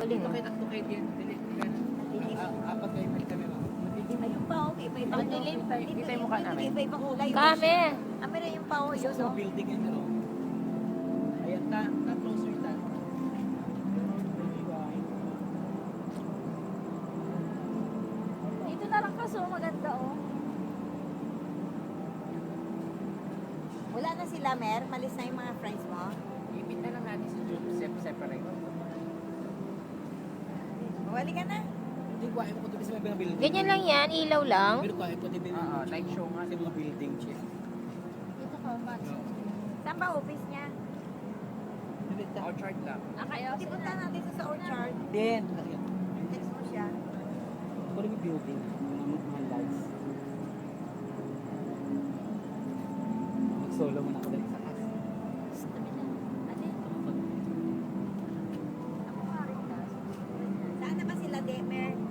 Galing. Dito kayo tatlo kayo din. Apat kayo may camera. Ayun pa, okay. Iba-iba. Madilim. Kita yung mukha namin. Iba-iba kulay. Kami. Amira yung pao yun, Sa no? building yun, no? Ayan, closer ta. Dito na lang kaso, maganda, oh. Wala na sila, Mer? Malis na yung mga friends mo? Ipit na lang natin si Joseph separate. Mawali ka na. Hindi ko ayaw ko dito sa mga building. Ganyan lang yan, ilaw lang. Pero ko ayaw ko dito. Like show nga sa mga building chief. Dito ka, Max. Saan ba office niya? Orchard lang. Kayo? Hindi punta natin sa orchard. Then, Text mo siya. ano yung building? Mga lights. Mag-solo mo na ako dahil sa kasi. Saan na ba sila, Mer?